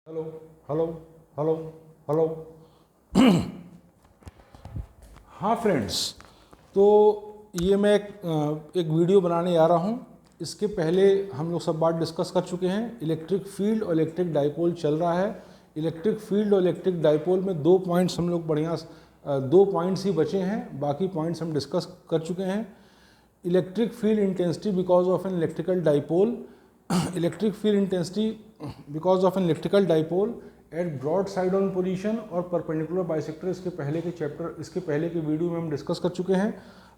Hello hello hello hello. हाँ friends, तो ये मैं एक वीडियो बनाने आ रहा हूँ। इसके पहले हम लोग सब बात डिस्कस कर चुके हैं। इलेक्ट्रिक फील्ड और इलेक्ट्रिक डाइपोल चल रहा है। इलेक्ट्रिक फील्ड और इलेक्ट्रिक डाइपोल में दो पॉइंट्स हम लोग दो पॉइंट्स ही बचे हैं, बाकी पॉइंट्स हम डिस्कस कर चुके हैं। Electric field intensity because of an electrical dipole, electric field intensity because of an electrical dipole at broad side on position और परपेंडिकुलर बाइसेक्टर। इसके पहले के वीडियो में हम डिस्कस कर चुके हैं।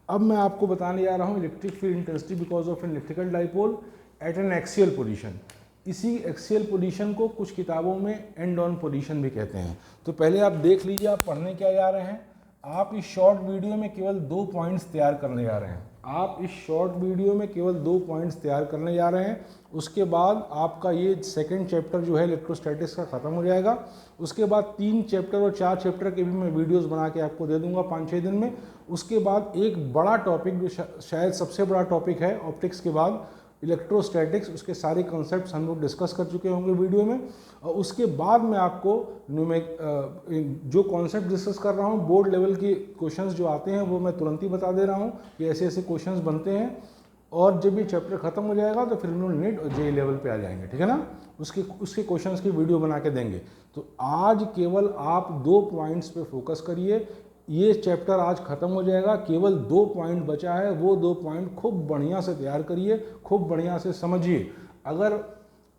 अब मैं आपको बताने जा रहा हूँ electric field intensity because of an electrical dipole eight N axial position. इसी एक्सियल पोजीशन को कुछ किताबों में एंड ऑन पोजीशन भी कहते हैं। तो पहले आप देख लीजिए आप पढ़ने क्या जा रहे हैं। आप इस शॉर्ट वीडियो में केवल दो पॉइंट्स तैयार करने जा रहे हैं। आप इस शॉर्ट वीडियो में केवल दो पॉइंट्स तैयार करने जा रहे हैं। उसके बाद आपका ये सेकंड चैप्टर जो है इलेक्ट्रोस्टैटिक्स का ख़त्म हो जाएगा। उसके बाद 3 चैप्टर और 4 चैप्टर के भी मैं वीडियोस बना के आपको दे दूंगा 5-6 दिन में। उसके बाद एक बड़ा टॉपिक जो शायद सबसे बड़ा टॉपिक है ऑप्टिक्स के बाद, इलेक्ट्रोस्टैटिक्स, उसके सारे कॉन्सेप्ट्स हम लोग डिस्कस कर चुके होंगे वीडियो में। और उसके बाद मैं आपको जो कॉन्सेप्ट डिस्कस कर रहा हूँ, बोर्ड लेवल के क्वेश्चंस जो आते हैं वो मैं तुरंत ही बता दे रहा हूँ कि ऐसे ऐसे क्वेश्चंस बनते हैं। और जब ये चैप्टर खत्म हो जाएगा तो फिर हम लोग नेट और जे लेवल पे आ जाएंगे, ठीक है ना। उसके क्वेश्चंस की वीडियो बना के देंगे। तो आज केवल आप 2 पॉइंट्स पे फोकस करिए। ये चैप्टर आज खत्म हो जाएगा, केवल 2 पॉइंट बचा है। वो 2 पॉइंट खूब बढ़िया से तैयार करिए, खूब बढ़िया से समझिए। अगर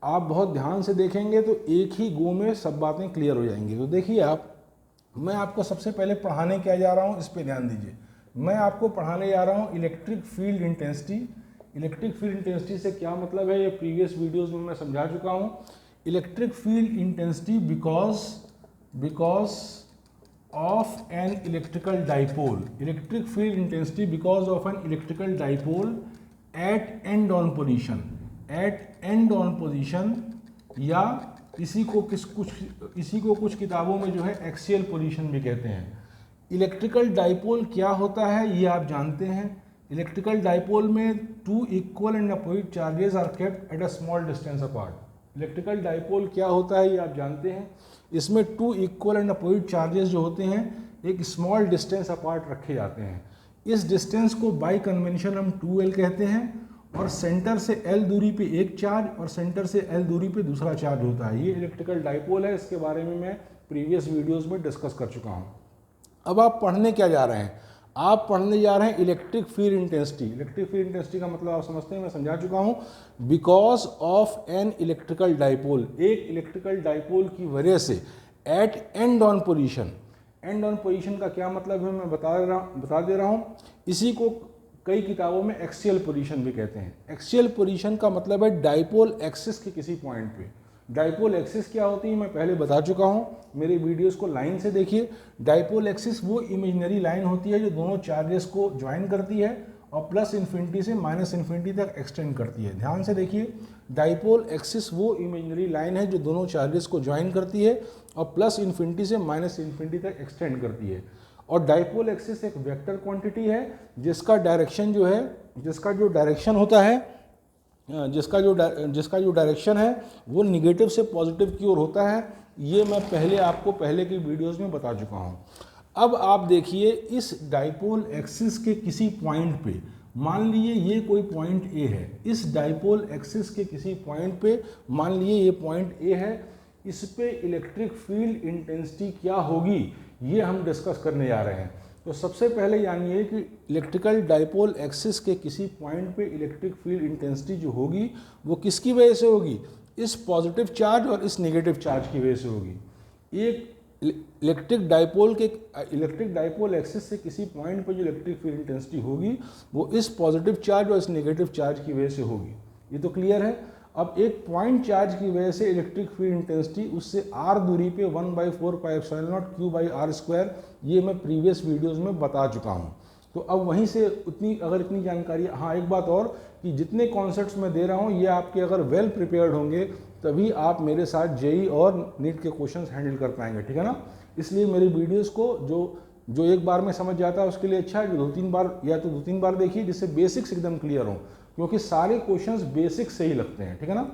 आप बहुत ध्यान से देखेंगे तो एक ही गो में सब बातें क्लियर हो जाएंगी। तो देखिए मैं आपको सबसे पहले पढ़ाने क्या जा रहा हूँ, इस पर ध्यान दीजिए। मैं आपको पढ़ाने जा रहा हूँ electric field intensity. Electric field intensity से क्या मतलब है, ये प्रीवियस वीडियोज़ में मैं समझा चुका हूँ। Electric field intensity because of an electrical dipole, electric field intensity because of an electrical dipole at end on position, या इसी को कुछ किताबों में जो है एक्सियल पोजीशन भी कहते हैं। इलेक्ट्रिकल डाइपोल क्या होता है ये आप जानते हैं। इलेक्ट्रिकल डाइपोल में 2 equal and opposite charges are kept at a small distance apart. Electrical dipole क्या होता है ये आप जानते हैं। इसमें 2 इक्वल एंड अपोजिट चार्जेस जो होते हैं एक स्मॉल डिस्टेंस अपार्ट रखे जाते हैं। इस डिस्टेंस को बाय कन्वेंशन हम 2L कहते हैं। और सेंटर से L दूरी पे एक चार्ज और सेंटर से L दूरी पे दूसरा चार्ज होता है। ये इलेक्ट्रिकल डाइपोल है। इसके बारे में मैं प्रीवियस वीडियोस में डिस्कस कर चुका हूँ। अब आप पढ़ने क्या जा रहे हैं, आप पढ़ने जा रहे हैं electric field intensity. Electric field intensity का मतलब आप समझते हैं, मैं समझा चुका हूं। Because of an electrical dipole, एक इलेक्ट्रिकल डाइपोल की वजह से at end on position. End on position का क्या मतलब है मैं बता दे रहा हूं। इसी को कई किताबों में एक्सियल पोजीशन भी कहते हैं। एक्सियल पोजीशन का मतलब है डाइपोल एक्सिस के किसी पॉइंट पे। डाइपोल एक्सिस क्या होती है मैं पहले बता चुका हूँ, मेरे वीडियोस को लाइन से देखिए। डाइपोल एक्सिस वो इमेजिनरी लाइन होती है जो दोनों चार्जेस को ज्वाइन करती है और प्लस इन्फिनिटी से माइनस इन्फिनिटी तक एक्सटेंड करती है। ध्यान से देखिए, डाइपोल एक्सिस वो इमेजिनरी लाइन है जो दोनों चार्जेस को ज्वाइन करती है और प्लस इन्फिनिटी से माइनस इन्फिनिटी तक एक्सटेंड करती है। और डाइपोल एक्सिस एक वेक्टर क्वांटिटी है जिसका डायरेक्शन जो है, जिसका जो डायरेक्शन है वो निगेटिव से पॉजिटिव की ओर होता है। ये मैं आपको पहले की वीडियोस में बता चुका हूँ। अब आप देखिए इस डाइपोल एक्सिस के किसी पॉइंट पे, मान लीजिए ये कोई पॉइंट ए है। इस डाइपोल एक्सिस के किसी पॉइंट पे मान लीजिए ये पॉइंट ए है। इस पे इलेक्ट्रिक फील्ड इंटेंसिटी क्या होगी ये हम डिस्कस करने जा रहे हैं। तो सबसे पहले जानिए कि इलेक्ट्रिकल डाइपोल एक्सिस के किसी पॉइंट पे इलेक्ट्रिक फील्ड इंटेंसिटी जो होगी वो किसकी वजह से होगी, इस पॉजिटिव चार्ज और इस नेगेटिव चार्ज की वजह से होगी। एक इलेक्ट्रिक डाइपोल एक्सिस से किसी पॉइंट पर जो इलेक्ट्रिक फील्ड इंटेंसिटी होगी वो इस पॉजिटिव चार्ज और इस नेगेटिव चार्ज की वजह से होगी। ये तो क्लियर है। अब एक पॉइंट चार्ज की वजह से इलेक्ट्रिक फील्ड इंटेंसिटी उससे r दूरी पे 1/4πε0 Q/r², ये मैं प्रीवियस वीडियोस में बता चुका हूँ। तो अब वहीं से इतनी जानकारी, हाँ एक बात और कि जितने कॉन्सेप्ट्स मैं दे रहा हूँ ये आपके अगर वेल प्रिपेयर्ड होंगे तभी आप मेरे साथ जेई और नीट के क्वेश्चंस हैंडल कर पाएंगे, ठीक है ना। इसलिए मेरी वीडियोस को जो एक बार में समझ जाता है उसके लिए अच्छा है, जो 2-3 बार देखिए जिससे बेसिक्स एकदम क्लियर हो, क्योंकि सारे क्वेश्चंस बेसिक से ही लगते हैं, ठीक है ना।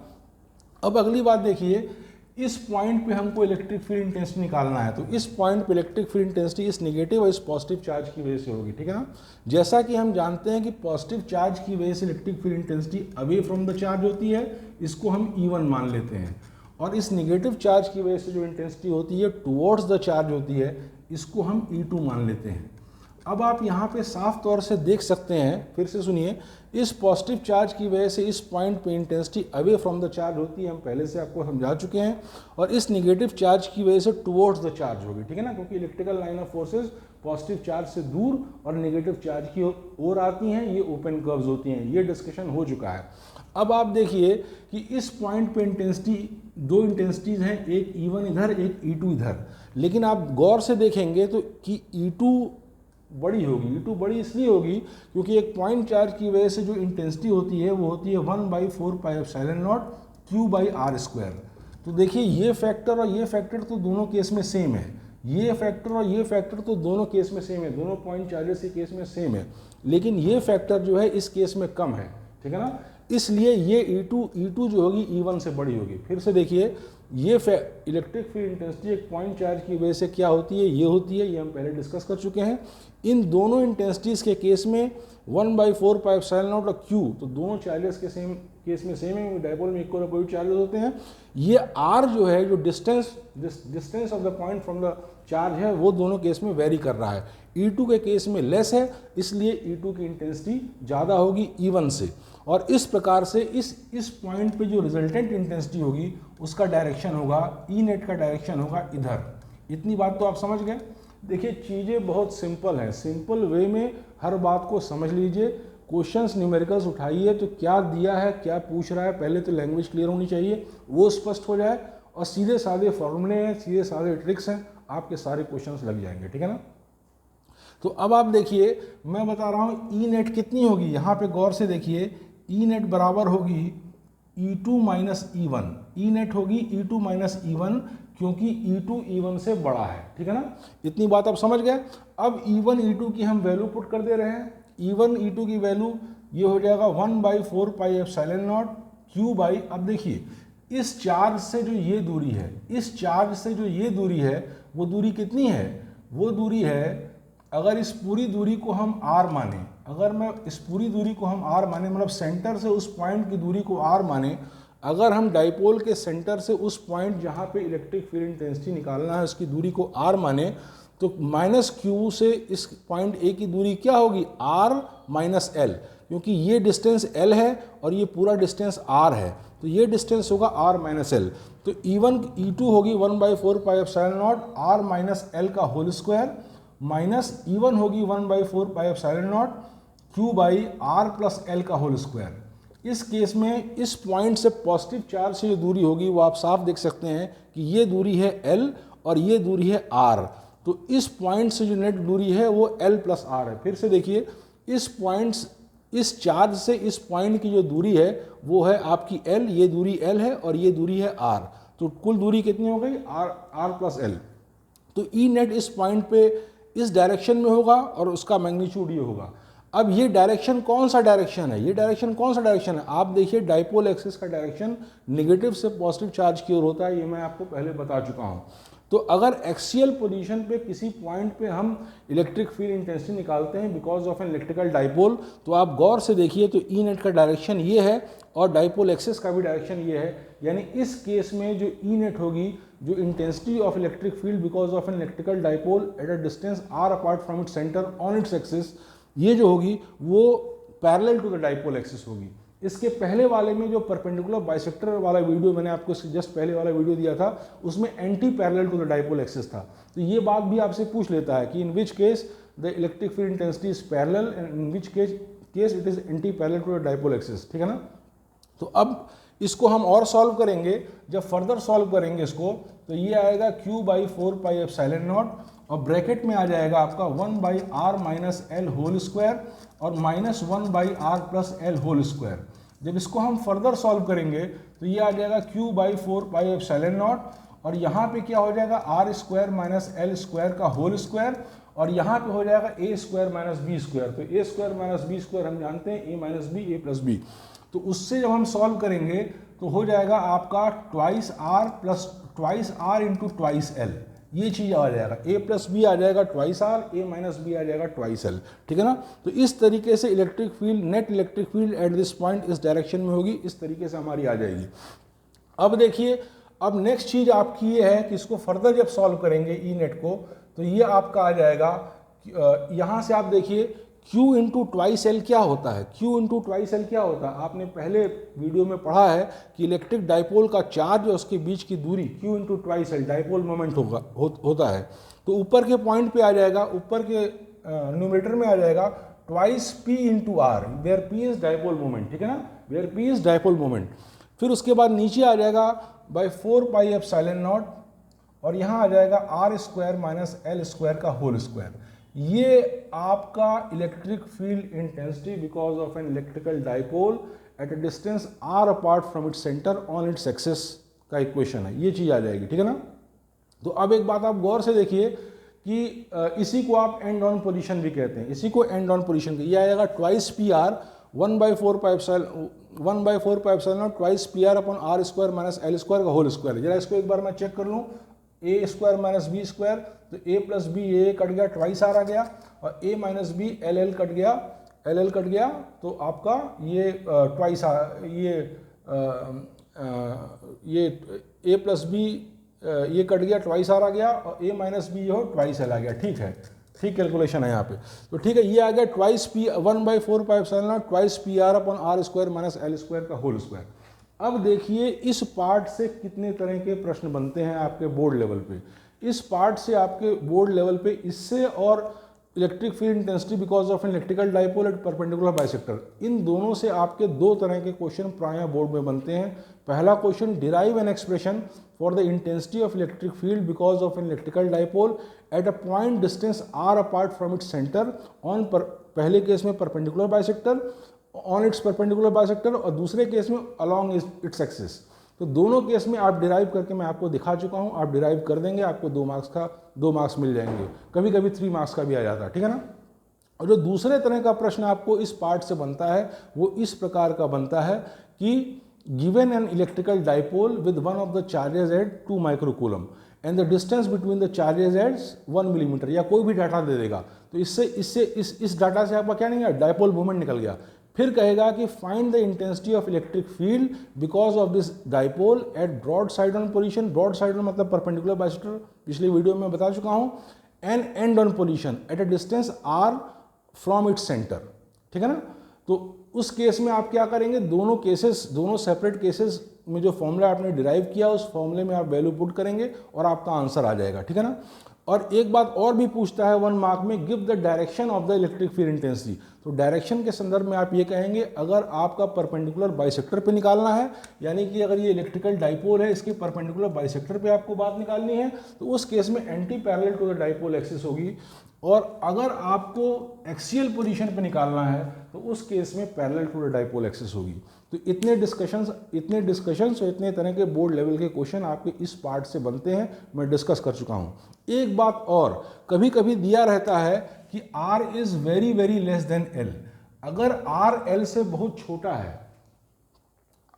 अब अगली बात देखिए इस पॉइंट पे हमको इलेक्ट्रिक फील्ड इंटेंसिटी निकालना है, तो इस पॉइंट पे इलेक्ट्रिक फील्ड इंटेंसिटी इस नेगेटिव और इस पॉजिटिव चार्ज की वजह से होगी, ठीक है ना। जैसा कि हम जानते हैं कि पॉजिटिव चार्ज की वजह से electric field intensity away from the charge होती है, इसको हम E1 मान लेते हैं, और इस नेगेटिव चार्ज की वजह से जो इंटेंसिटी होती है टुवर्ड्स द चार्ज होती है, इसको हम E2 मान लेते हैं। अब आप यहाँ पे साफ तौर से देख सकते हैं, फिर से सुनिए, इस पॉजिटिव चार्ज की वजह से इस पॉइंट पे intensity away from the charge होती है, हम पहले से आपको समझा चुके हैं, और इस नेगेटिव चार्ज की वजह से टुवर्ड्स द चार्ज होगी, ठीक है ना, क्योंकि electrical line of forces positive charge से दूर और नेगेटिव चार्ज की ओर आती हैं, ये ओपन कर्व्स होती हैं, ये डिस्कशन हो चुका है। अब आप देखिए कि इस पॉइंट पे इंटेंसिटी, दो इंटेंसिटीज हैं, एक E1 इधर, एक E2 इधर, लेकिन आप गौर से देखेंगे तो कि E2 बड़ी होगी। E2 बड़ी इसलिए होगी क्योंकि एक पॉइंट चार्ज की वजह से जो इंटेंसिटी होती है वो होती है 1/4πε0 Q/r²। तो देखिए ये फैक्टर और ये फैक्टर तो दोनों केस में सेम है, ये फैक्टर और ये फैक्टर तो दोनों केस में सेम है, दोनों पॉइंट चार्जेस के केस में सेम है, लेकिन ये फैक्टर जो है इस केस में कम है, ठीक है ना, इसलिए ये E2 जो होगी E1 से बड़ी होगी। फिर से देखिए, ये इलेक्ट्रिक फील्ड इंटेंसिटी एक पॉइंट चार्ज की वजह से क्या होती है, ये होती है, ये हम पहले डिस्कस कर चुके हैं। इन दोनों इंटेंसिटीज़ के केस में 1/4πε0 और Q, तो दोनों चार्जेस के केस में सेम है, डायपोल में इक्वल अपोजिट चार्जेस होते हैं। ये R जो है, जो distance of the point from the charge है, वो दोनों केस में वेरी कर रहा है। E2 के केस में लेस है, इसलिए E2 की इंटेंसिटी ज़्यादा होगी E1 से, और इस प्रकार से इस पॉइंट पे जो रिजल्टेंट इंटेंसिटी होगी उसका डायरेक्शन होगा, E नेट का डायरेक्शन होगा इधर। इतनी बात तो आप समझ गए। देखिए चीज़ें बहुत सिंपल हैं, सिंपल वे में हर बात को समझ लीजिए। क्वेश्चंस न्यूमेरिकल्स उठाइए तो क्या दिया है, क्या पूछ रहा है, पहले तो लैंग्वेज क्लियर होनी चाहिए, वो स्पष्ट हो जाए, और सीधे साधे फॉर्मूले हैं, सीधे साधे ट्रिक्स हैं, आपके सारे क्वेश्चंस लग जाएंगे, ठीक है ना। तो अब आप देखिए, मैं बता रहा हूँ E नेट कितनी होगी, यहाँ पे गौर से देखिए, E नेट बराबर होगी E2 minus E1। E net होगी E2 माइनस E1, क्योंकि E2 E1 से बड़ा है, ठीक है ना। इतनी बात आप समझ गए। अब E1 E2 की हम वैल्यू पुट कर दे रहे हैं। E1 E2 की वैल्यू ये हो जाएगा 1/4πε0 Q/, अब देखिए इस चार्ज से जो ये दूरी है, इस चार्ज से जो ये दूरी है, वो दूरी कितनी है, वो दूरी है, अगर इस पूरी दूरी को हम R माने, अगर मैं इस पूरी दूरी को हम R माने, मतलब सेंटर से उस पॉइंट की दूरी को R माने, अगर हम डाइपोल के सेंटर से उस पॉइंट जहाँ पे इलेक्ट्रिक फील्ड इंटेंसिटी निकालना है उसकी दूरी को R माने, तो -Q से इस पॉइंट A की दूरी क्या होगी, R - L, क्योंकि ये डिस्टेंस L है और ये पूरा डिस्टेंस R है, तो ये डिस्टेंस होगा R - L। तो E2 होगी 1/4πε0 R - L का होल स्क्वायर, माइनस E1 होगी 1/4πε0 Q/R + L का होल स्क्वायर। इस केस में इस पॉइंट से पॉजिटिव चार्ज से जो दूरी होगी वो आप साफ देख सकते हैं कि ये दूरी है L और ये दूरी है R, तो इस पॉइंट से जो नेट दूरी है वो L + R है। फिर से देखिए, इस चार्ज से इस पॉइंट की जो दूरी है वो है आपकी L, ये दूरी L है और ये दूरी है R, तो कुल दूरी कितनी हो गई, R + L। तो E नेट इस पॉइंट पे इस डायरेक्शन में होगा और उसका मैग्नीट्यूड ये होगा। अब ये डायरेक्शन कौन सा डायरेक्शन है, ये डायरेक्शन कौन सा डायरेक्शन है, आप देखिए डाइपोल एक्सिस का डायरेक्शन नेगेटिव से पॉजिटिव चार्ज की ओर होता है, ये मैं आपको पहले बता चुका हूँ। तो अगर एक्सियल पोजीशन पे किसी पॉइंट पे हम इलेक्ट्रिक फील्ड इंटेंसिटी निकालते हैं because of an electrical dipole, तो आप गौर से देखिए तो ई नेट का डायरेक्शन ये है और डाइपोल एक्सिस का भी डायरेक्शन ये है, यानी इस केस में जो ई नेट होगी, जो intensity of electric field because of an electrical dipole at a distance r apart from its centre on its axis, ये जो होगी वो parallel to the dipole axis होगी। इसके पहले वाले में जो परपेंडिकुलर बाइसेक्टर वाला वीडियो मैंने आपको जस्ट पहले वाला वीडियो दिया था उसमें anti parallel to the dipole axis था। तो ये बात भी आपसे पूछ लेता है कि in which case the electric field intensity is parallel and in which case it is anti parallel to the dipole axis, ठीक है ना। तो अब इसको हम और सॉल्व करेंगे, जब फर्दर सॉल्व करेंगे इसको तो ये आएगा q/4πε0 और ब्रैकेट में आ जाएगा आपका 1/r - l होल स्क्वायर और -1/r + l होल स्क्वायर। जब इसको हम फर्दर सॉल्व करेंगे तो ये आ जाएगा q/4πε0 और यहाँ पे क्या हो जाएगा r² - l² का होल स्क्वायर और यहाँ पे हो जाएगा a² - b²। तो a² - b² हम जानते हैं a - b a + b, तो उससे जब हम सॉल्व करेंगे तो हो जाएगा आपका 2r + twice r into twice l, ये चीज़ आ जाएगा, ए प्लस बी आ जाएगा twice r, a minus b आ जाएगा ट्वाइस एल, ठीक है ना। तो इस तरीके से electric field, net electric field at this point इस डायरेक्शन में होगी, इस तरीके से हमारी आ जाएगी। अब देखिए, अब नेक्स्ट चीज़ आपकी ये है कि इसको फर्दर जब सॉल्व करेंगे ई नेट को, तो ये आपका आ जाएगा, यहाँ से आप देखिए Q इंटू ट्वाइस एल क्या होता है, Q इंटू ट्वाइस एल क्या होता है, आपने पहले वीडियो में पढ़ा है कि इलेक्ट्रिक डाइपोल का चार्ज और उसके बीच की दूरी Q into twice L dipole moment होता है। तो ऊपर के पॉइंट पे आ जाएगा, ऊपर के न्यूमरेटर में आ जाएगा twice P into r, where P is dipole moment, ठीक है ना, where P is dipole moment. फिर उसके बाद नीचे आ जाएगा बाई 4 पाई एप्सिलॉन नॉट, और यहाँ आ जाएगा r square minus l square का होल स्क्वायर। ये आपका electric field intensity because of an electrical dipole at a distance r apart from its centre on its axis का इक्वेशन है, ये चीज़ आ जाएगी, ठीक है ना। तो अब एक बात आप गौर से देखिए कि इसी को आप एंड ऑन पोजीशन भी कहते हैं, इसी को एंड ऑन पोजीशन, ये आएगा twice p r 1/4 pi epsilon twice p r upon r square minus l square का होल स्क्वायर। जरा इसको एक बार मैं चेक कर लूँ, a square minus b square, तो a plus b a cut गया, ट्वाइस आर आ गया, और a minus b l l cut गया, एल एल कट गया, तो आपका ये ट्वाइस ये ए प्लस बी ये कट गया, ट्वाइस आर आ गया, और ए माइनस बी हो ट्वाइस एल आ गया, ठीक है, ठीक कैलकुलेशन है यहाँ पे। तो ठीक है, ये आ गया twice p 1/4 pi epsilon naught twice p r upon r square minus l square का होल स्क्वायर। अब देखिए इस पार्ट से कितने तरह के प्रश्न बनते हैं आपके बोर्ड लेवल पे। इस पार्ट से आपके बोर्ड लेवल पे इससे और electric field intensity because of an electrical dipole at perpendicular bisector, इन दोनों से आपके दो तरह के क्वेश्चन प्राय बोर्ड में बनते हैं। पहला question, derive an expression for the intensity of electric field because of an electrical dipole at a point distance r apart from its centre on पहले केस में perpendicular bisector, on its perpendicular bisector, और दूसरे case में along its axis. तो दोनों case में आप derive करके मैं आपको दिखा चुका हूं, आप डिराइव कर देंगे, आपको 2 मार्क्स मिल जाएंगे, कभी कभी 3 मार्क्स का भी आ जाता है, ठीक है ना। और जो दूसरे तरह का प्रश्न आपको इस पार्ट से बनता है वो इस प्रकार का बनता है कि given an electrical dipole with one of the charges at 2 microcoulomb and the distance between the charges at 1 millimetre, या कोई भी डाटा दे देगा। तो इस डाटा से आपका क्या नहीं है, डाइपोल मोमेंट निकल गया। फिर कहेगा कि find the intensity of electric field because of this dipole at broad side on position, broad side on मतलब परपेंडिकुलर बाइसेक्टर, पिछले वीडियो में बता चुका हूं, and and on position at a distance r from its centre, ठीक है ना। तो उस केस में आप क्या करेंगे, दोनों सेपरेट केसेस में जो फॉर्मूला आपने डिराइव किया उस फॉर्मूले में आप वैल्यू पुट करेंगे और आपका आंसर आ जाएगा, ठीक है ना। और एक बात और भी पूछता है 1 मार्क में, give the direction of the electric field intensity. तो डायरेक्शन के संदर्भ में आप ये कहेंगे, अगर आपका परपेंडिकुलर बाइसेक्टर पे निकालना है, यानी कि अगर ये इलेक्ट्रिकल डाइपोल है इसके परपेंडिकुलर बाइसेक्टर पे आपको बात निकालनी है, तो उस केस में anti parallel to the dipole axis होगी। और अगर आपको एक्सियल पोजीशन पे निकालना है तो उस केस में parallel to the dipole axis होगी। तो इतने डिस्कशंस और इतने तरह के बोर्ड लेवल के क्वेश्चन आपके इस पार्ट से बनते हैं, मैं डिस्कस कर चुका हूं। एक बात और, कभी कभी दिया रहता है कि R is very very less than L। अगर R L से बहुत छोटा है,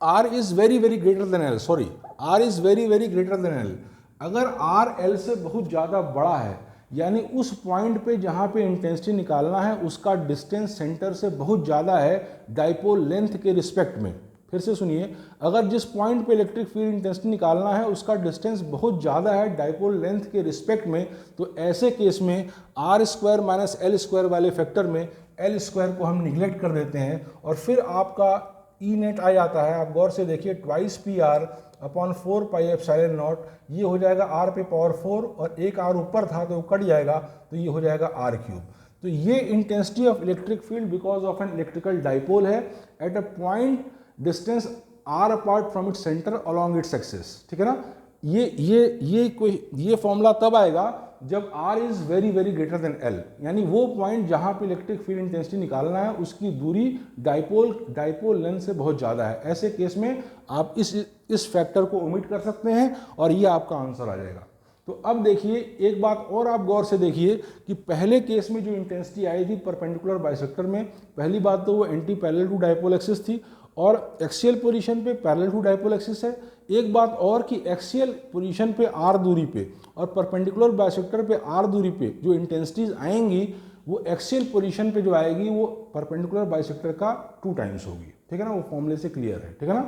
R is very very greater than L, sorry, R is very very greater than L। अगर R L से बहुत ज़्यादा बड़ा है, यानी उस पॉइंट पे जहाँ पे इंटेंसिटी निकालना है उसका डिस्टेंस सेंटर से बहुत ज़्यादा है डाइपोल लेंथ के रिस्पेक्ट में। फिर से सुनिए, अगर जिस पॉइंट पे इलेक्ट्रिक फील्ड इंटेंसिटी निकालना है उसका डिस्टेंस बहुत ज़्यादा है डाइपोल लेंथ के रिस्पेक्ट में, तो ऐसे केस में r square minus l square वाले फैक्टर में एल स्क्वायर को हम निगलेक्ट कर देते हैं और फिर आपका ई नेट आ जाता है। आप गौर से देखिए, twice p r upon 4 pi epsilon not, ये हो जाएगा आर पे पावर 4 और एक आर ऊपर था तो कट जाएगा, तो ये हो जाएगा आर क्यूब। तो ये intensity of electric field because of an electrical dipole है at a point distance r apart from its centre along its axis, ठीक है ना। ये फॉर्मूला तब आएगा जब R is very very greater than L, यानी वो पॉइंट जहां पे इलेक्ट्रिक फील्ड इंटेंसिटी निकालना है उसकी दूरी डाइपोल लेंथ से बहुत ज़्यादा है। ऐसे केस में आप इस फैक्टर को ओमिट कर सकते हैं और ये आपका आंसर आ जाएगा। तो अब देखिए, एक बात और आप गौर से देखिए कि पहले केस में जो इंटेंसिटी आई थी परपेंडिकुलर बाइसेक्टर में, पहली बात तो वो anti parallel to dipole axis थी, और एक्सियल पोजीशन पे पैरेलल टू डाइपोल एक्सिस है। एक बात और कि एक्सियल पोजीशन पे r दूरी पे और परपेंडिकुलर बाइसेक्टर पे r दूरी पे जो इंटेंसिटीज आएंगी वो एक्सियल पोजीशन पे जो आएगी वो परपेंडिकुलर बाइसेक्टर का 2 टाइम्स होगी, ठीक है ना। वो फॉर्मूले से क्लियर है, ठीक है ना।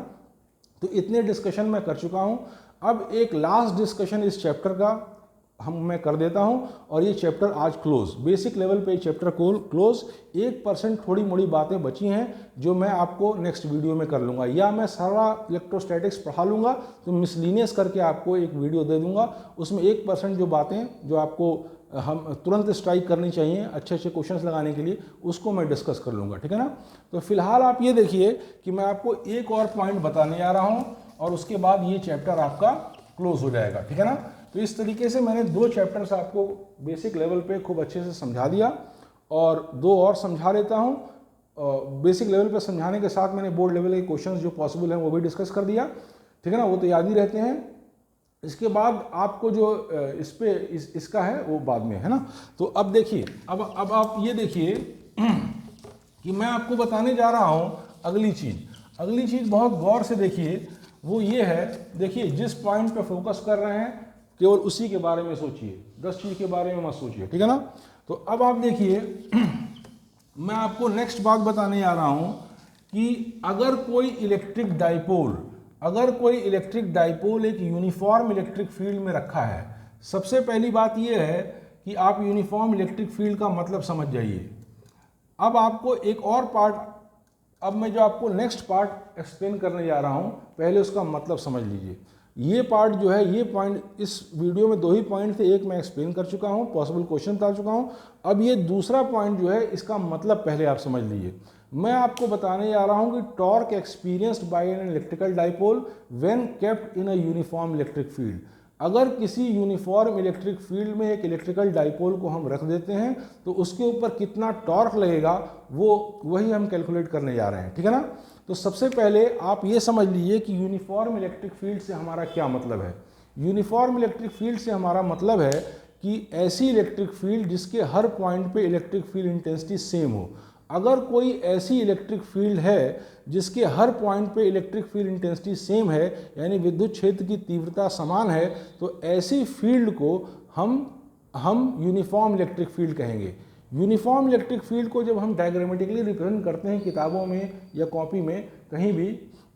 तो इतने डिस्कशन मैं कर चुका हूँ। अब एक लास्ट डिस्कशन इस चैप्टर का मैं कर देता हूँ और ये चैप्टर आज क्लोज, बेसिक लेवल पे चैप्टर क्लोज। 1% थोड़ी मोड़ी बातें बची हैं जो मैं आपको नेक्स्ट वीडियो में कर लूँगा, या मैं सारा इलेक्ट्रोस्टैटिक्स पढ़ा लूँगा तो मिसलिनियस करके आपको एक वीडियो दे दूँगा। उसमें 1% जो बातें जो आपको हम तुरंत स्ट्राइक करनी चाहिए अच्छे अच्छे क्वेश्चंस लगाने के लिए, उसको मैं डिस्कस कर लूँगा, ठीक है ना। तो फिलहाल आप ये देखिए कि मैं आपको एक और पॉइंट बताने जा रहा हूँ और उसके बाद ये चैप्टर आपका क्लोज हो जाएगा, ठीक है ना। तो इस तरीके से मैंने 2 चैप्टर्स आपको बेसिक लेवल पे खूब अच्छे से समझा दिया और 2 और समझा लेता हूँ। बेसिक लेवल पे समझाने के साथ मैंने बोर्ड लेवल के क्वेश्चंस जो पॉसिबल हैं वो भी डिस्कस कर दिया, ठीक है ना। वो तो याद ही रहते हैं। इसके बाद आपको जो इसका है वो बाद में, है ना। तो अब देखिए, अब आप ये देखिए कि मैं आपको बताने जा रहा हूँ अगली चीज़ बहुत गौर से देखिए। वो ये है, देखिए जिस पॉइंट पे फोकस कर रहे हैं केवल उसी के बारे में सोचिए, 10 चीज़ के बारे में मत सोचिए, ठीक है ना। तो अब आप देखिए मैं आपको नेक्स्ट बात बताने जा रहा हूँ कि अगर कोई इलेक्ट्रिक डाइपोल एक यूनिफॉर्म इलेक्ट्रिक फील्ड में रखा है, सबसे पहली बात यह है कि आप यूनिफॉर्म इलेक्ट्रिक फील्ड का मतलब समझ जाइए। अब आपको एक और पार्ट, अब मैं जो आपको नेक्स्ट पार्ट एक्सप्लेन करने जा रहा हूँ पहले उसका मतलब समझ लीजिए। ये पार्ट जो है, ये पॉइंट इस वीडियो में 2 ही पॉइंट थे, एक मैं एक्सप्लेन कर चुका हूँ, पॉसिबल क्वेश्चन बता चुका हूँ। अब ये दूसरा पॉइंट जो है इसका मतलब पहले आप समझ लीजिए। मैं आपको बताने जा रहा हूँ कि torque experienced bye an electrical dipole when kept in a uniform electric field. अगर किसी यूनिफॉर्म इलेक्ट्रिक फील्ड में एक इलेक्ट्रिकल डाइपोल को हम रख देते हैं तो उसके ऊपर कितना टॉर्क लगेगा वही हम कैलकुलेट करने जा रहे हैं, ठीक है ना। तो सबसे पहले आप ये समझ लीजिए कि यूनिफॉर्म इलेक्ट्रिक फील्ड से हमारा क्या मतलब है। यूनिफॉर्म इलेक्ट्रिक फील्ड से हमारा मतलब है कि ऐसी इलेक्ट्रिक फील्ड जिसके हर पॉइंट पे इलेक्ट्रिक फील्ड इंटेंसिटी सेम हो। अगर कोई ऐसी इलेक्ट्रिक फील्ड है जिसके हर पॉइंट पे इलेक्ट्रिक फील्ड इंटेंसिटी सेम है, यानी विद्युत क्षेत्र की तीव्रता समान है, तो ऐसी फील्ड को हम यूनिफॉर्म इलेक्ट्रिक फील्ड कहेंगे। यूनिफॉर्म इलेक्ट्रिक फील्ड को जब हम डायग्रामेटिकली रिप्रेजेंट करते हैं किताबों में या कॉपी में कहीं भी,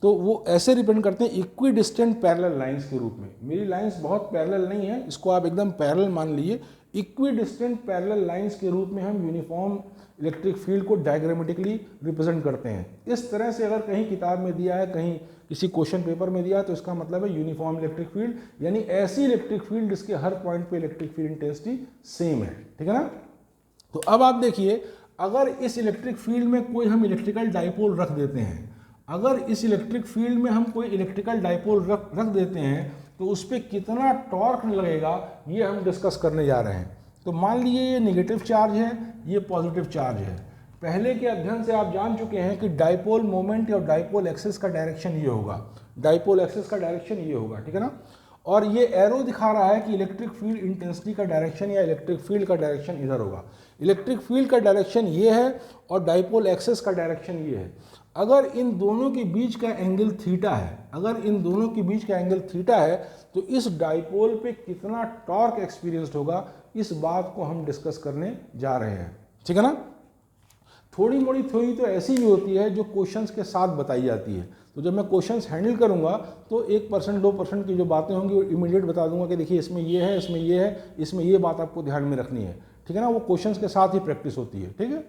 तो वो ऐसे रिप्रेजेंट करते हैं इक्वी डिस्टेंट पैरेलल लाइंस के रूप में। मेरी लाइंस बहुत पैरेलल नहीं है, इसको आप एकदम पैरेलल मान लीजिए। इक्वी डिस्टेंट पैरेलल लाइंस के रूप में हम यूनिफॉर्म इलेक्ट्रिक फील्ड को डायग्रामेटिकली रिप्रेजेंट करते हैं। इस तरह से अगर कहीं किताब में दिया है, कहीं किसी क्वेश्चन पेपर में दिया है, तो इसका मतलब है यूनिफॉर्म इलेक्ट्रिक फील्ड, यानी ऐसी इलेक्ट्रिक फील्ड जिसके हर पॉइंट पे इलेक्ट्रिक फील्ड इंटेंसिटी सेम है, ठीक है ना। तो अब आप देखिए, अगर इस इलेक्ट्रिक फील्ड में कोई हम इलेक्ट्रिकल डाइपोल रख देते हैं, अगर इस इलेक्ट्रिक फील्ड में हम कोई इलेक्ट्रिकल डाइपोल रख देते हैं तो उस पर कितना टॉर्क लगेगा ये हम डिस्कस करने जा रहे हैं। तो मान लीजिए ये नेगेटिव चार्ज है, ये पॉजिटिव चार्ज है। पहले के अध्ययन से आप जान चुके हैं कि डाइपोल मोमेंट और डाइपोल एक्सिस का डायरेक्शन ये होगा, डाइपोल एक्सिस का डायरेक्शन ये होगा, ठीक है ना। और ये एरो दिखा रहा है कि इलेक्ट्रिक फील्ड इंटेंसिटी का डायरेक्शन या इलेक्ट्रिक फील्ड का डायरेक्शन इधर होगा। इलेक्ट्रिक फील्ड का डायरेक्शन ये है और डाइपोल एक्सिस का डायरेक्शन ये है। अगर इन दोनों के बीच का एंगल थीटा है, तो इस डाइपोल पे कितना टॉर्क एक्सपीरियंस्ड होगा, इस बात को हम डिस्कस करने जा रहे हैं, ठीक है ना। थोड़ी मोड़ी थ्योरी तो ऐसी भी होती है जो क्वेश्चंस के साथ बताई जाती है। तो जब मैं क्वेश्चंस हैंडल करूंगा तो 1% 2% की जो बातें होंगी वो इमीडिएट बता दूंगा कि देखिए इसमें ये है, इसमें ये है, इसमें ये बात आपको ध्यान में रखनी है, ठीक है ना। वो क्वेश्चंस के साथ ही प्रैक्टिस होती है, ठीक है।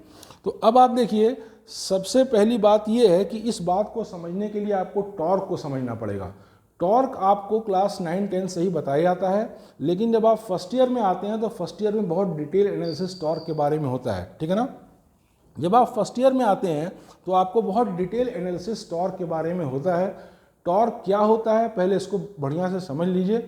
तो अब आप देखिए, सबसे पहली बात ये है कि इस बात को समझने के लिए आपको टॉर्क को समझना पड़ेगा। टॉर्क आपको क्लास 9-10 से ही बताया जाता है, लेकिन जब आप फर्स्ट ईयर में आते हैं तो फर्स्ट ईयर में बहुत डिटेल एनालिसिस टॉर्क के बारे में होता है, ठीक है ना। जब आप फर्स्ट ईयर में आते हैं तो आपको बहुत डिटेल एनालिसिस टॉर्क के बारे में होता है। टॉर्क क्या होता है पहले इसको बढ़िया से समझ लीजिए,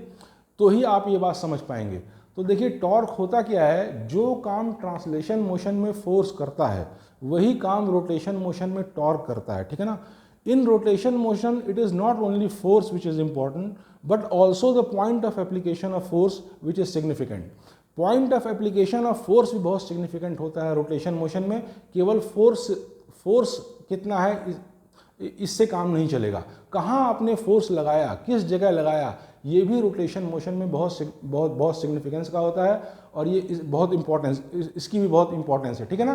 तो ही आप ये बात समझ पाएंगे। तो देखिए, टॉर्क होता क्या है, जो काम ट्रांसलेशन मोशन में फोर्स करता है वही काम रोटेशन मोशन में टॉर्क करता है, ठीक है ना। इन rotation motion it is not only force which is important but also the point of application of force which is significant. Point of application of force भी बहुत सिग्निफिकेंट होता है रोटेशन मोशन में। केवल फोर्स कितना है इससे काम नहीं चलेगा। कहाँ आपने फोर्स लगाया, किस जगह लगाया, ये भी रोटेशन मोशन में बहुत सिग्निफिकेंस का होता है, और ये बहुत इंपॉर्टेंस, इसकी भी बहुत इंपॉर्टेंस है, ठीक है ना।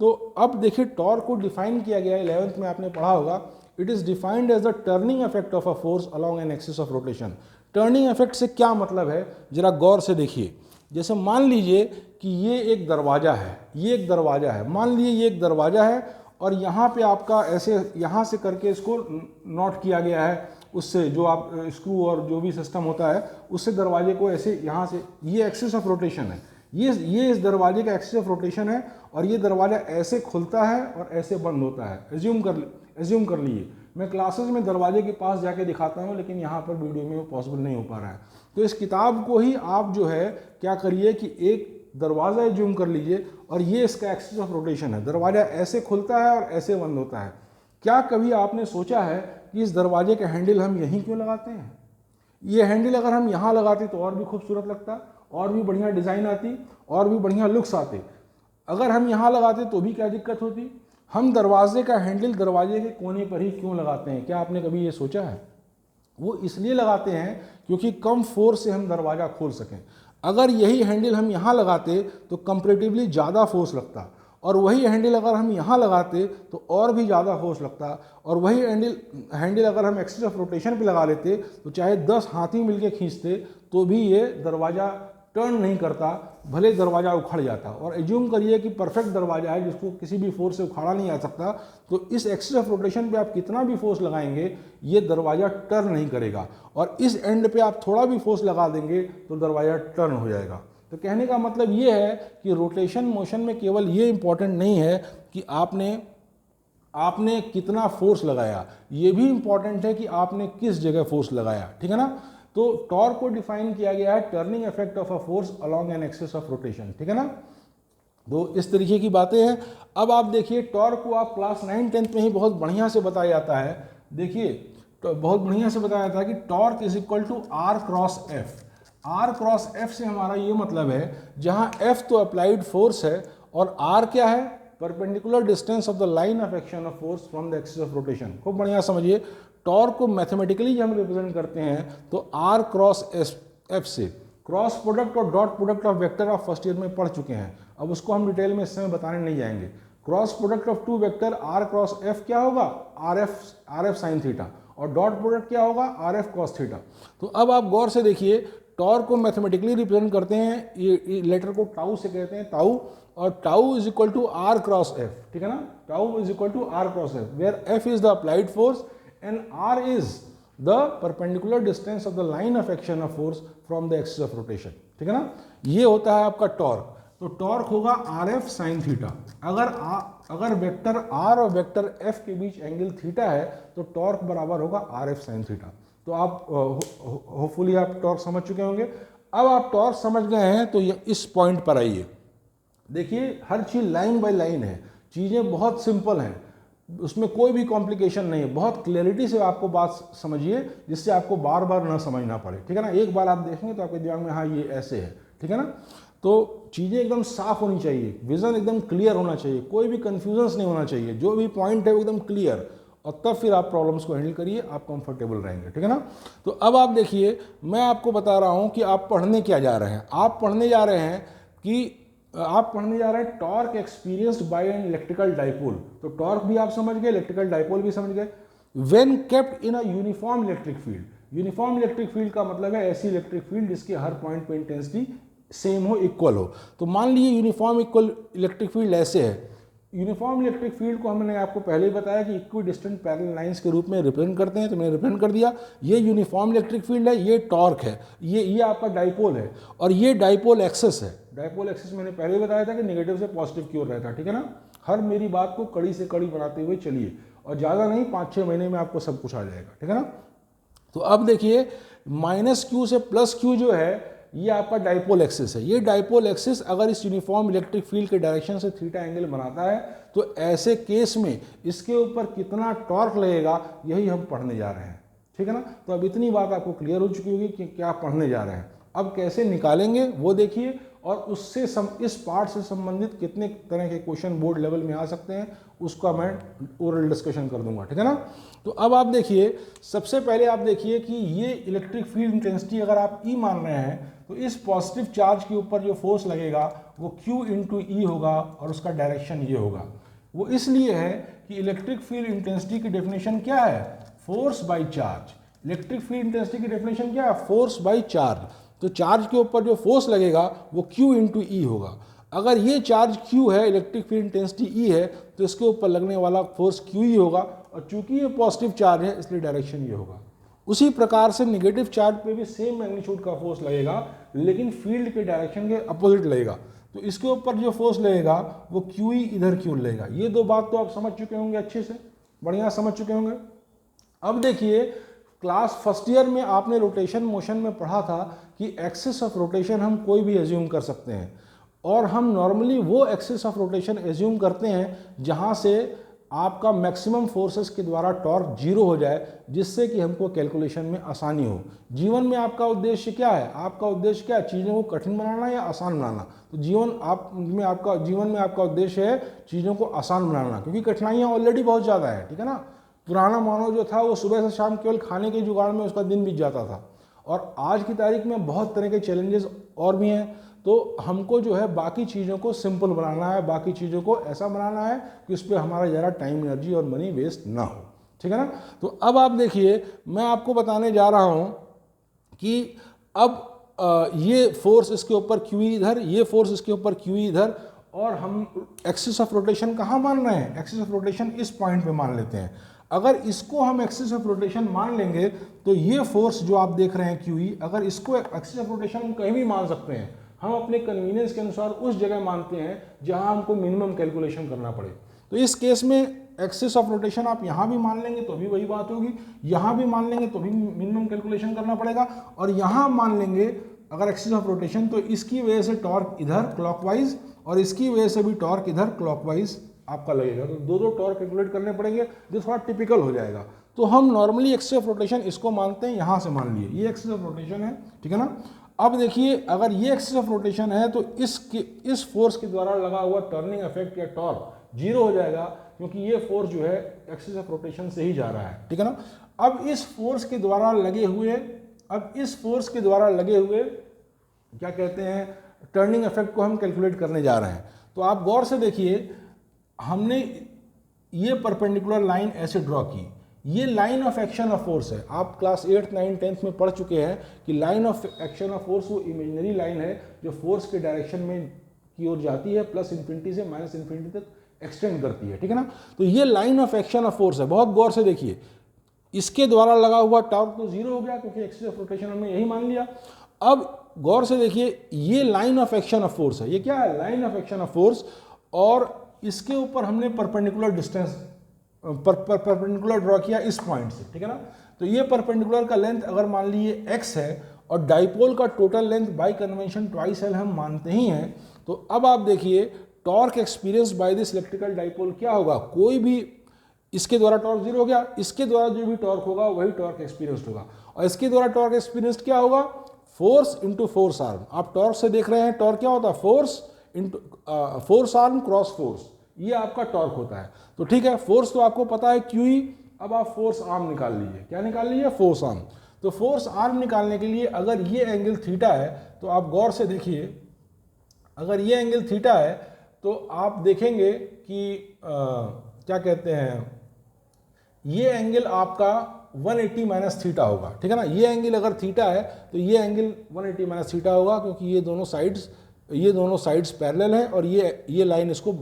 तो अब देखिए टॉर्क को डिफाइन किया गया है, 11th में आपने पढ़ा होगा, it is defined as the turning effect of a force along an axis of rotation. Turning effect से क्या मतलब है, जरा गौर से देखिए। जैसे मान लीजिए कि ये एक दरवाजा है, ये एक दरवाजा है, मान लीजिए ये एक दरवाजा है, और यहाँ पे आपका ऐसे यहाँ से करके इसको नॉट किया गया है, उससे जो आप स्क्रू और जो भी सिस्टम होता है उससे दरवाजे को ऐसे यहाँ से, ये एक्सिस ऑफ रोटेशन है, ये इस दरवाजे का एक्सिस ऑफ रोटेशन है, और ये दरवाजा ऐसे खुलता है और ऐसे बंद होता है। एज्यूम कर लीजिए, मैं क्लासेस में दरवाजे के पास जाके दिखाता हूँ, लेकिन यहाँ पर वीडियो में वो पॉसिबल नहीं हो पा रहा है। तो इस किताब को ही आप जो है क्या करिए कि एक दरवाज़ा एज्यूम कर लीजिए, और ये इसका एक्सिस ऑफ रोटेशन है, दरवाज़ा ऐसे खुलता है और ऐसे बंद होता है। क्या कभी आपने सोचा है कि इस दरवाजे का हैंडल हम यहीं क्यों लगाते हैं? ये हैंडल अगर हम यहाँ लगाते तो और भी खूबसूरत लगता, और भी बढ़िया डिज़ाइन आती, और भी बढ़िया लुक्स आते। अगर हम यहाँ लगाते तो भी क्या दिक्कत होती? हम दरवाजे का हैंडल दरवाजे के कोने पर ही क्यों लगाते हैं? क्या आपने कभी ये सोचा है? वो इसलिए लगाते हैं क्योंकि कम फोर्स से हम दरवाज़ा खोल सकें। अगर यही हैंडल हम यहाँ लगाते तो कंपैरेटिवली ज़्यादा फोर्स लगता, और वही हैंडल अगर हम यहाँ लगाते तो और भी ज़्यादा फोर्स लगता, और वही हैंडल अगर हम एक्सिस ऑफ रोटेशन पे लगा लेते तो चाहे 10 हाथी मिलके खींचते तो भी ये दरवाज़ा टर्न नहीं करता, भले दरवाज़ा उखड़ जाता। और एज्यूम करिए कि परफेक्ट दरवाज़ा है जिसको किसी भी फोर्स से उखाड़ा नहीं आ सकता, तो इस एक्सिस ऑफ रोटेशन पे आप कितना भी फोर्स लगाएंगे ये दरवाज़ा टर्न नहीं करेगा, और इस एंड पे आप थोड़ा भी फोर्स लगा देंगे तो दरवाज़ा टर्न हो जाएगा। तो कहने का मतलब ये है कि रोटेशन मोशन में केवल ये इंपॉर्टेंट नहीं है कि आपने कितना फोर्स लगाया, ये भी इंपॉर्टेंट है कि आपने किस जगह फोर्स लगाया, ठीक है ना। तो टॉर्क को डिफाइन किया गया है turning effect of a force along an axis of rotation, ठीक है ना। तो इस तरीके की बातें हैं। अब आप देखिए टॉर्क को आप क्लास 9-10 में ही बहुत बढ़िया से बताया जाता है। देखिए तो बहुत बढ़िया से बताया जाता है कि torque is equal to r cross F. R cross F से हमारा ये मतलब है जहां एफ तो अप्लाइड फोर्स है और आर क्या है, perpendicular distance of the line of action of force from the axis of rotation. खूब बढ़िया समझिए, टॉर्क को मैथमेटिकली जब हम रिप्रेजेंट करते हैं तो आर क्रॉस एफ से, क्रॉस प्रोडक्ट और डॉट प्रोडक्ट ऑफ वेक्टर आप फर्स्ट ईयर में पढ़ चुके हैं, अब उसको हम डिटेल में इस समय बताने नहीं जाएंगे। Cross product of two vector r cross F क्या होगा, आर एफ साइन थीटा, और डॉट प्रोडक्ट क्या होगा, आर एफ कॉस थीटा। तो अब आप गौर से देखिए, टॉर्क को मैथमेटिकली रिप्रेजेंट करते हैं, ये लेटर को टाउ से कहते हैं, टाउ, और tau is equal to r cross F, ठीक है ना। Tau is equal to r cross F, where F is the applied force and r is the perpendicular distance of the line of action of force from the axis of rotation, ठीक है ना। ये होता है आपका torque. तो torque होगा r F sine theta. अगर वेक्टर आर और वेक्टर एफ के बीच एंगल थीटा है तो टॉर्क बराबर होगा आर एफ साइन थीटा। तो आप होपफुली आप टॉर्क समझ चुके होंगे। अब आप टॉर्क समझ गए हैं तो ये इस पॉइंट पर आइए। देखिए हर चीज़ लाइन बाय लाइन है, चीज़ें बहुत सिंपल हैं, उसमें कोई भी कॉम्प्लिकेशन नहीं है। बहुत क्लैरिटी से आपको बात समझिए जिससे आपको बार बार ना समझना पड़े, ठीक है ना। एक बार आप देखेंगे तो आपके दिमाग में हाँ ये ऐसे है, ठीक है ना। तो चीज़ें एकदम साफ होनी चाहिए, विजन एकदम क्लियर होना चाहिए, कोई भी कन्फ्यूजन्स नहीं होना चाहिए, जो भी पॉइंट है वो एकदम क्लियर, और तब फिर आप प्रॉब्लम्स को हैंडल करिए, आप कंफर्टेबल रहेंगे, ठीक है ना। तो अब आप देखिए, मैं आपको बता रहा हूँ कि आप पढ़ने क्या जा रहे हैं। आप पढ़ने जा रहे हैं torque experienced bye an electrical dipole. तो टॉर्क भी आप समझ गए, इलेक्ट्रिकल डाइपोल भी समझ गए। When kept in a uniform electric field. Uniform electric field का मतलब है ऐसी इलेक्ट्रिक फील्ड जिसके हर पॉइंट पे इंटेंसिटी सेम हो, इक्वल हो। तो मान लीजिए यूनिफॉर्म इक्वल इलेक्ट्रिक फील्ड ऐसे है। यूनिफॉर्म इलेक्ट्रिक फील्ड को हमने आपको पहले ही बताया कि इक्वी डिस्टेंट पैरेलल लाइंस के रूप में रिप्रेजेंट करते हैं, तो मैंने रिप्रेजेंट कर दिया। ये यूनिफॉर्म इलेक्ट्रिक फील्ड है, ये टॉर्क है, ये आपका डाइपोल है, और ये डाइपोल एक्सिस है। डाइपोल एक्सिस मैंने पहले ही बताया था कि नेगेटिव से पॉजिटिव की ओर रहता है, ठीक है ना। हर मेरी बात को कड़ी से कड़ी बनाते हुए चलिए, और ज़्यादा नहीं, 5-6 महीने में आपको सब कुछ आ जाएगा, ठीक है ना। तो अब देखिए -q से +q जो है ये आपका डाइपोल एक्सिस है। ये डाइपोल एक्सिस अगर इस यूनिफॉर्म इलेक्ट्रिक फील्ड के डायरेक्शन से थीटा एंगल बनाता है तो ऐसे केस में इसके ऊपर कितना टॉर्क लगेगा यही हम पढ़ने जा रहे हैं, ठीक है ना। तो अब इतनी बात आपको क्लियर हो चुकी होगी कि क्या पढ़ने जा रहे हैं। अब कैसे निकालेंगे वो देखिए, और उससे इस पार्ट से संबंधित कितने तरह के क्वेश्चन बोर्ड लेवल में आ सकते हैं उसका मैं ओरल डिस्कशन कर दूंगा, ठीक है ना। तो अब आप देखिए, सबसे पहले आप देखिए कि ये इलेक्ट्रिक फील्ड इंटेंसिटी अगर आप E मान रहे हैं तो इस पॉजिटिव चार्ज के ऊपर जो फोर्स लगेगा वो Q इंटू E होगा और उसका डायरेक्शन ये होगा। वो इसलिए है कि इलेक्ट्रिक फील्ड इंटेंसिटी की डेफिनेशन क्या है, force by charge. Electric field intensity की डेफिनेशन क्या है, फोर्स बाय चार्ज। तो चार्ज के ऊपर जो फोर्स लगेगा वो Q इंटू E होगा। अगर ये चार्ज Q है, इलेक्ट्रिक फील्ड इंटेंसिटी E है, तो इसके ऊपर लगने वाला फोर्स QE होगा, और चूंकि ये पॉजिटिव चार्ज है इसलिए डायरेक्शन ये होगा। उसी प्रकार से नेगेटिव चार्ज पे भी सेम मैग्नीट्यूड का फोर्स लगेगा, लेकिन फील्ड के डायरेक्शन के अपोजिट लगेगा। तो इसके ऊपर जो फोर्स लगेगा वो QE इधर Q लगेगा। ये दो बात तो आप समझ चुके होंगे, अच्छे से बढ़िया समझ चुके होंगे। अब देखिए, क्लास फर्स्ट ईयर में आपने रोटेशन मोशन में पढ़ा था कि एक्सिस ऑफ रोटेशन हम कोई भी एज्यूम कर सकते हैं, और हम नॉर्मली वो एक्सिस ऑफ रोटेशन एज्यूम करते हैं जहां से आपका मैक्सिमम फोर्सेस के द्वारा टॉर्क जीरो हो जाए, जिससे कि हमको कैलकुलेशन में आसानी हो। जीवन में आपका उद्देश्य क्या है, आपका उद्देश्य क्या है, चीज़ों को कठिन बनाना या आसान बनाना। तो जीवन में आपका उद्देश्य है चीज़ों को आसान बनाना, क्योंकि कठिनाइयाँ ऑलरेडी बहुत ज़्यादा है, ठीक है ना। पुराना मानव जो था वो सुबह से शाम केवल खाने के जुगाड़ में उसका दिन बीत जाता था, और आज की तारीख में बहुत तरह के चैलेंजेस और भी हैं। तो हमको जो है बाकी चीज़ों को सिंपल बनाना है, बाकी चीज़ों को ऐसा बनाना है कि उस पर हमारा ज़्यादा टाइम, एनर्जी और मनी वेस्ट ना हो, ठीक है ना। तो अब आप देखिए, मैं आपको बताने जा रहा हूँ कि अब ये फोर्स इसके ऊपर QE इधर, ये फोर्स इसके ऊपर QE इधर, और हम एक्सिस ऑफ रोटेशन कहाँ मान रहे हैं, एक्सिस ऑफ रोटेशन इस पॉइंट पे मान लेते हैं। अगर इसको हम एक्सिस ऑफ रोटेशन मान लेंगे तो ये फोर्स जो आप देख रहे हैं QE, अगर इसको एक्सिस ऑफ रोटेशन हम कहीं भी मान सकते हैं, हम अपने कन्वीनियंस के अनुसार उस जगह मानते हैं जहां हमको मिनिमम कैलकुलेशन करना पड़े। तो इस केस में एक्सिस ऑफ रोटेशन आप यहाँ भी मान लेंगे तो भी वही बात होगी, यहाँ भी मान लेंगे तो भी मिनिमम कैलकुलेशन करना पड़ेगा, और यहाँ मान लेंगे अगर एक्सिस ऑफ रोटेशन तो इसकी वजह से टॉर्क इधर क्लॉकवाइज और इसकी वजह से भी टॉर्क इधर क्लॉकवाइज आपका लगेगा। तो दो टॉर्क कैलकुलेट करने पड़ेंगे, जो थोड़ा टिपिकल हो जाएगा। तो हम नॉर्मली एक्सिस ऑफ रोटेशन इसको मानते हैं, यहाँ से मान लिए ये एक्सिस ऑफ रोटेशन है, ठीक है ना। अब देखिए, अगर ये एक्सिस ऑफ रोटेशन है तो इस फोर्स के द्वारा लगा हुआ टर्निंग इफेक्ट या टॉर्क जीरो हो जाएगा, क्योंकि ये फोर्स जो है एक्सिस ऑफ रोटेशन से ही जा रहा है, ठीक है ना। अब इस फोर्स के द्वारा लगे हुए क्या कहते हैं, टर्निंग इफेक्ट को हम कैलकुलेट करने जा रहे हैं। तो आप गौर से देखिए, हमने ये परपेंडिकुलर लाइन ऐसे ड्रॉ की, ये line of action of force है। आप क्लास 8, 9, 10 में पढ़ चुके हैं कि line of action of force वो इमेजिनरी लाइन है जो फोर्स के डायरेक्शन में की ओर जाती है, प्लस इन्फिनिटी से माइनस इन्फिनिटी तक एक्सटेंड करती है, ठीक है ना। तो ये line of action of force है। बहुत गौर से देखिए, इसके द्वारा लगा हुआ टॉर्क तो जीरो हो गया क्योंकि एक्सिस ऑफ रोटेशन हमने यही मान लिया। अब गौर से देखिए, ये line of action of force है। ये क्या है, line of action of force, और इसके ऊपर हमने परपेंडिकुलर डिस्टेंस परपेंडिकुलर ड्रॉ किया इस पॉइंट से, ठीक है ना। तो ये परपेंडिकुलर का लेंथ अगर मान लीजिए x है, और डाइपोल का total length bye convention twice L हम मानते ही हैं। तो अब आप देखिए, torque experience by this electrical dipole क्या होगा, कोई भी इसके द्वारा टॉर्क जीरो हो गया, इसके द्वारा जो भी टॉर्क होगा वही टॉर्क एक्सपीरियंस होगा, और इसके द्वारा टॉर्क एक्सपीरियंस क्या होगा, फोर्स इंटू फोर्स आर्म। आप टॉर्क से देख रहे हैं, टॉर्क क्या होता है, force into force arm cross force, ये आपका टॉर्क होता है। तो ठीक है, फोर्स तो आपको पता है QE, अब आप फोर्स आर्म निकाल लीजिए। क्या निकाल लीजिए, फोर्स आर्म। तो फोर्स आर्म निकालने के लिए अगर ये एंगल थीटा है, तो आप गौर से देखिए, अगर ये एंगल थीटा है तो आप देखेंगे कि क्या कहते हैं, ये एंगल आपका 180 माइनस थीटा होगा, ठीक है ना। ये एंगल अगर थीटा है तो ये एंगल 180 माइनस थीटा होगा, क्योंकि ये दोनों साइड्स पैरेलल है और ये लाइन इसको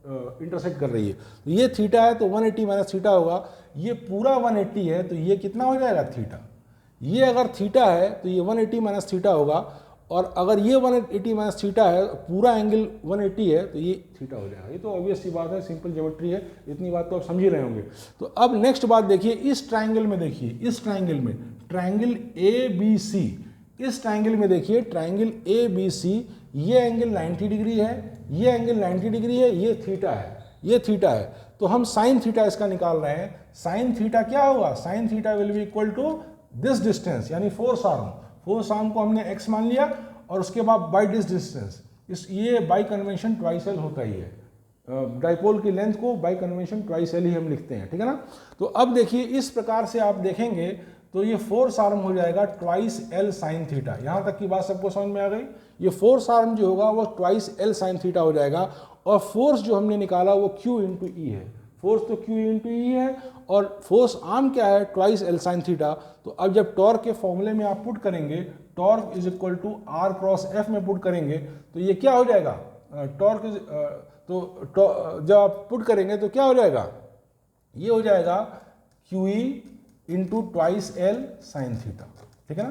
इंटरसेक्ट कर रही है। तो ये थीटा है तो 180 माइनस थीटा होगा। ये पूरा 180 है तो ये कितना हो जाएगा, थीटा। ये अगर थीटा है तो ये 180 माइनस थीटा होगा, और अगर ये 180 माइनस थीटा है, पूरा एंगल 180 है तो ये थीटा हो जाएगा। ये तो ऑब्वियस सी बात है, सिंपल ज्योमेट्री है, इतनी बात तो आप समझ ही रहे होंगे। तो अब नेक्स्ट बात देखिए, इस ट्राइंगल में देखिए, इस ट्राइंगल में ट्राइंगल ABC, इस ट्राइंगल में देखिए, ट्राइंगल ABC, ये एंगल 90 डिग्री है, ये एंगल 90 डिग्री है, ये थीटा है, ये थीटा है। तो हम साइन थीटा इसका निकाल रहे हैं। साइन थीटा क्या होगा, sine theta will be equal to this distance, यानी फोर्स आर्म। फोर्स आर्म को हमने x मान लिया, और उसके बाद बाई दिस डिस्टेंस, इस ये बाई कन्वेंशन ट्वाइस एल होता ही है, डाइपोल की लेंथ को बाई कन्वेंशन ट्वाइस एल ही हम लिखते हैं, ठीक है ना। तो अब देखिए इस प्रकार से आप देखेंगे तो ये फोर्स आर्म हो जाएगा ट्वाइस एल साइन थीटा। यहाँ तक की बात सबको समझ में आ गई। ये फोर्स आर्म जो होगा वो ट्वाइस एल साइन थीटा हो जाएगा, और फोर्स जो हमने निकाला वो Q इंटू ई है। फोर्स तो Q इंटू ई है, और फोर्स आर्म क्या है, ट्वाइस एल साइन थीटा। तो अब जब टॉर्क के फॉर्मूले में आप पुट करेंगे, torque is equal to r cross F में पुट करेंगे, तो ये क्या हो जाएगा, टॉर्क इज जब आप पुट करेंगे तो क्या हो जाएगा, ये हो जाएगा Q E into twice L sine theta, ठीक है ना।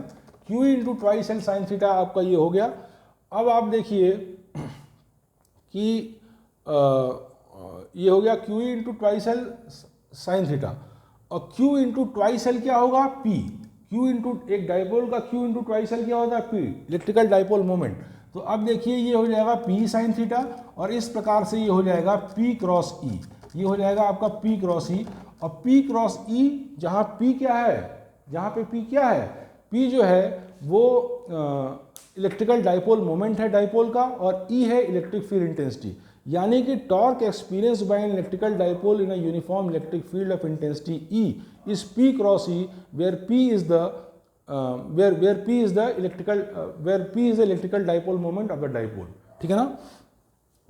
Q into twice L sine theta आपका ये हो गया। अब आप देखिए कि ये हो गया Q into twice L sine theta, और क्यू इंटू ट्वाइस एल क्या होगा, पी। क्यू इंटू एक डाइपोल का क्यू इंटू ट्वाइस एल क्या होता है, पी, इलेक्ट्रिकल डाइपोल मोमेंट। तो अब देखिए ये हो जाएगा पी साइन थीटा, और इस प्रकार से ये हो जाएगा पी क्रॉस ई, ये हो जाएगा आपका पी क्रॉस ई। और पी क्रॉस ई, जहाँ पी क्या है, जहाँ पे पी क्या है, पी जो है वो इलेक्ट्रिकल डाइपोल मोमेंट है डाइपोल का, और ई है इलेक्ट्रिक फील्ड इंटेंसिटी। यानी कि torque experience by an electrical dipole in a uniform electric field of intensity E is p cross E, where p is the electrical dipole moment of the dipole, ठीक है ना।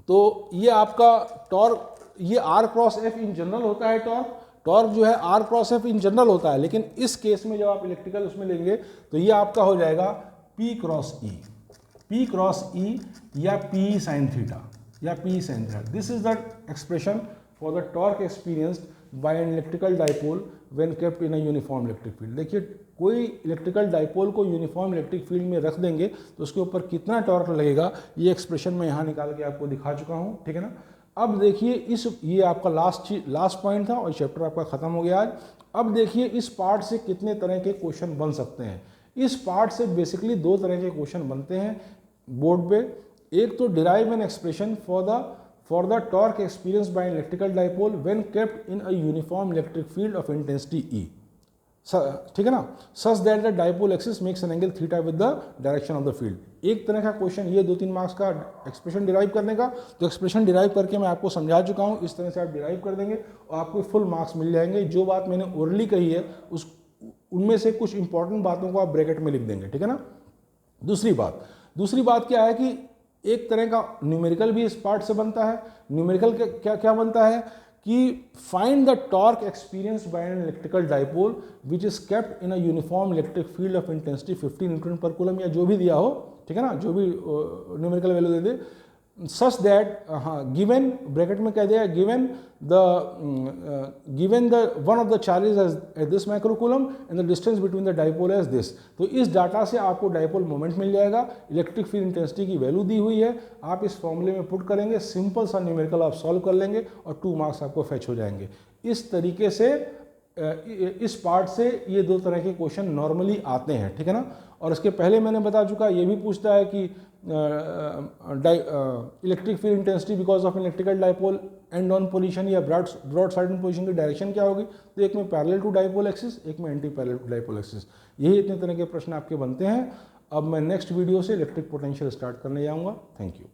तो ये आपका torque, ये r cross F in general होता है, torque जो है r cross F in general होता है, लेकिन इस केस में जब आप इलेक्ट्रिकल उसमें लेंगे तो ये आपका हो जाएगा पी क्रॉस ई, पी क्रॉस ई या पी साइन थीटा, या P sine theta. This is the expression for the torque experienced bye an electrical dipole when kept in a uniform electric field. देखिए कोई इलेक्ट्रिकल डाइपोल को uniform electric field में रख देंगे तो उसके ऊपर कितना टॉर्क लगेगा, ये एक्सप्रेशन मैं यहाँ निकाल के आपको दिखा चुका हूँ, ठीक है ना। अब देखिए ये आपका लास्ट पॉइंट था और चैप्टर आपका खत्म हो गया आज। अब देखिए इस पार्ट से कितने तरह के क्वेश्चन बन सकते हैं। इस पार्ट से बेसिकली दो तरह के क्वेश्चन बनते हैं बोर्ड पे। एक तो derive an expression for the torque experience by electrical dipole when kept in a uniform electric field of intensity ई, ठीक है ना, such that the dipole axis makes an angle theta with the direction of the field. एक तरह का question ये 2-3 marks का expression derive करने का, तो एक्सप्रेशन डिराइव करके मैं आपको समझा चुका हूँ। इस तरह से आप डिराइव कर देंगे और आपको फुल मार्क्स मिल जाएंगे। जो बात मैंने ओरली कही है उनमें से कुछ इंपॉर्टेंट बातों को आप ब्रैकेट में लिख देंगे, ठीक है ना। दूसरी बात क्या है कि एक तरह का न्यूमेरिकल भी इस पार्ट से बनता है। न्यूमेरिकल क्या बनता है कि find the torque experience by an electrical dipole which is kept in a uniform electric field of intensity 15 Newton पर कूलम, या जो भी दिया हो, ठीक है ना, जो भी न्यूमेरिकल वैल्यू दे दे, सच दैट, हाँ, गिवन ब्रैकेट में कह दिया, given the one of the charges as this microcoulomb and the distance between the dipole as this. तो इस डाटा से आपको डाइपोल मोमेंट मिल जाएगा, इलेक्ट्रिक फील्ड इंटेंसिटी की वैल्यू दी हुई है, आप इस फॉर्मूले में पुट करेंगे, सिंपल सा न्यूमेरिकल आप सॉल्व कर लेंगे और 2 मार्क्स आपको फैच हो जाएंगे। इस तरीके से इस पार्ट से ये 2 तरह के क्वेश्चन नॉर्मली आते हैं, ठीक है ना। और इसके पहले मैंने बता चुका, ये भी पूछता है कि electric field intensity because of electrical dipole and on position या ब्रॉड साइड पोजीशन की डायरेक्शन क्या होगी। तो एक में पैरेलल टू डाइपोल एक्सिस, एक में anti parallel to dipole axis. यही इतने तरह के प्रश्न आपके बनते हैं। अब मैं नेक्स्ट वीडियो से इलेक्ट्रिक पोटेंशियल स्टार्ट करने जाऊँगा। Thank you.